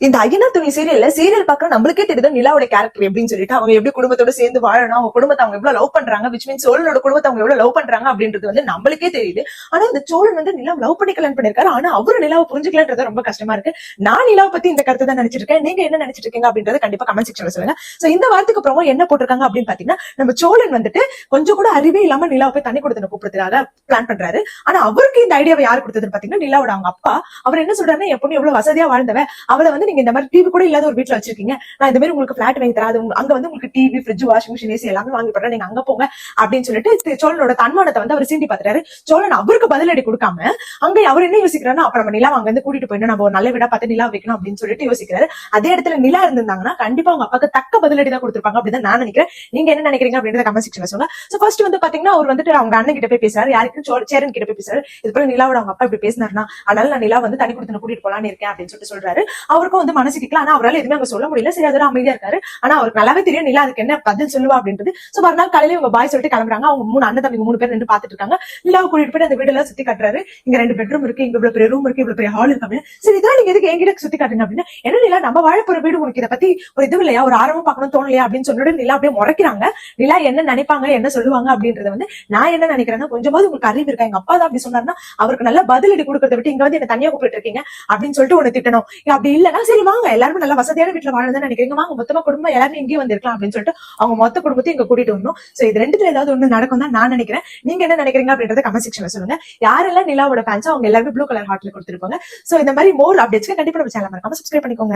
இந்த ஐயனா துணி சீரியல் பாக்குற நம்மளுக்கே தெரியுது நிலாவோட கேரக்டர் எப்படின்னு சொல்லிட்டு அவங்க எப்படி குடும்பத்தோட சேர்ந்து வாழணும், அவங்க குடும்பத்தை அவங்க எவ்வளவு லவ் பண்றாங்க, விச் மீன்ஸ் சோழனோட குடும்பத்தை அவங்க எவ்வளவு லவ் பண்றாங்க அப்படின்றது வந்து நம்மளுக்கே தெரியுது. ஆனா இந்த சோழன் வந்து நிலா லவ் பண்ணி கல்யாணம் பண்ணிருக்காரு, ஆனா அவரு நிலாவை புரிஞ்சுக்கலன்றது ரொம்ப கஷ்டமா இருக்கு. நான் நிலாவை பத்தி இந்த கருத்து தான் நினைச்சிட்டு இருக்கேன், நீங்க என்ன நினைச்சிட்டு இருக்கீங்க அப்படின்றத கண்டிப்பா கமெண்ட் செக்ஷன்ல சொல்லுங்க. சோ இந்த வாரத்துக்கு அப்புறமா என்ன போட்டிருக்காங்க அப்படின்னு பாத்தீங்கன்னா, நம்ம சோழன் வந்துட்டு கொஞ்சம் கூட அறிவே இல்லாம நிலாவை போய் தண்ணி கொடுத்து கூப்பிடுறதுக்காக பிளான் பண்றாரு. ஆனா அவருக்கு இந்த ஐடியாவை யார் கொடுத்ததுன்னு பாத்தீங்கன்னா நிலாவோட அவங்க அப்பா. அவர் என்ன சொல்றாருன்னா, என் பொண்ணு எவ்வளவு வசதியா வாழ்ந்தவ, அவளை வந்து நீங்க இந்த மாதிரி டிவி கூட இல்லாத ஒரு வீட்டுல வச்சிருக்கீங்க, நான் இந்த மாதிரி உங்களுக்கு பிளாட் வாங்கி தராது, அங்க வந்து உங்களுக்கு TV, fridge, washing machine, AC எல்லாமே வாங்கி போடுறேன், நீங்க அங்க போங்க அப்படின்னு சொல்லிட்டு சோழனோட தன்மானத்தை வந்து அவர் சீண்டி பாத்துறாரு. சோழன் அவருக்கு பதிலடி கொடுக்காம அங்க அவர் என்ன யோசிக்கிறாருன்னா, அப்ப நம்ம நிலா அங்க வந்து கூட்டிட்டு போயிடணும், நம்ம ஒரு நல்ல வீடா பார்த்து நிலா வைக்கணும் அப்படின்னு சொல்லிட்டு யோசிக்கிறாரு. அதே இடத்துல நிலா இருந்திருந்தாங்கன்னா கண்டிப்பா அவங்க அப்பாக்கு தக்க பதிலடி தான் கொடுத்திருப்பாங்க அப்படின்னு நான் நினைக்கிறேன். நீங்க என்ன நினைக்கிறீங்க அப்படின்றத கமெண்ட் செக்ஷன்ல சொல்லுங்க. சோ ஃபர்ஸ்ட் வந்து பாத்தீங்கன்னா அவர் வந்துட்டு அவங்க அண்ணன் கிட்ட போய் பேசுறாரு, யாருக்கு சேரன் கிட்ட போய் பேசுறாரு. இது போல நிலாவோட அவங்க அப்பா இப்படி பேசினாருன்னா, அதனால நான் நிலா வந்து தனி கொடுத்து கூட்டிட்டு போலான்னு இருக்கேன் அப்படின்னு சொல்லிட்டு சொல்றாரு. அவருக்கும் வந்து மனசு கேட்கல, ஆனா அவரால் எதுவுமே அங்க சொல்ல முடியல. சரி, அதோட அமைதியா இருக்காரு. ஆனா அவருக்கு நல்லாவே தெரியும் நிலா அதுக்கு என்ன பதில் சொல்லுவா அப்படின்றது. சோ மறுநாள் காலையில இவங்க பாய் சொல்லிட்டு கிளம்புறாங்க. அவங்க 3 அண்ணன் தம்பிங்க 3 பேர் நின்று பாத்துட்டு இருக்காங்க. நிலாவை கூட்டிட்டு போய் அந்த வீடெல்லாம் சுத்தி காட்டுறாரு. இங்க 2 பெட்ரூம் இருக்கு, இங்க இவ்வளவு பெரிய ரூம் இருக்கு, இவ்வளவு பெரிய ஹால் இருக்கு அப்படின்னு. சரி, இதெல்லாம் நீங்க எதுக்கு என்கிட்ட சுத்தி காட்டுங்க அப்படின்னா, என்ன நிலா நம்ம வாழ போற வீடு, உனக்கு இதை பத்தி ஒரு இது இல்லையா, ஒரு ஆரம்பம் பார்க்கணும் தோணலையா அப்படின்னு சொல்லிட்டு நிலா அப்படியே முறைக்கிறாங்க. நிலா என்ன நினைப்பாங்க, என்ன சொல்லுவாங்க அப்படின்றத வந்து நான் என்ன நினைக்கிறேன்னா, கொஞ்சமாவது உங்களுக்கு அறிவு இருக்கா, எங்க அப்பா தான் அப்படி சொன்னாருன்னா அவருக்கு நல்ல பதிலடி கொடுக்கறத விட்டு இங்க வந்து என்ன தனியா கூப்பிட்டு இருக்கீங்க அப்படின்னு சொல்லிட்டு உன்னை திட்டணும். அப்படி இல்லைன்னா சரி வாங்க எல்லாருமே நல்ல வசதியான வீட்டுல வாழ்ந்தா நினைக்கிறீங்க, வாங்க மொத்தமா குடும்பம் எல்லாரும் இங்கேயும் வந்திருக்கலாம் அப்படின்னு சொல்லிட்டு அவங்க மொத்த குடும்பத்தையும் இங்க கூட்டிட்டு வரணும். சோ இது ரெண்டுத்துல ஏதாவது ஒண்ணு நடக்கும் தான் நான் நினைக்கிறேன். நீங்க என்ன நினைக்கிறீங்க அப்படின்றத கமெண்ட் செக்ஷன்ல சொல்லுங்க. யாரெல்லாம் நிலாவோட ஃபேன்ஸோ அவங்க எல்லாருமே ப்ளூ கலர் ஹார்ட்ல கொடுத்திருப்பாங்க. சோ இந்த மாதிரி மோர் அப்டேட்ஸ்க்கு கண்டிப்பா நம்ம சேனல் மறக்காம சப்ஸ்கிரைப் பண்ணிக்கோங்க.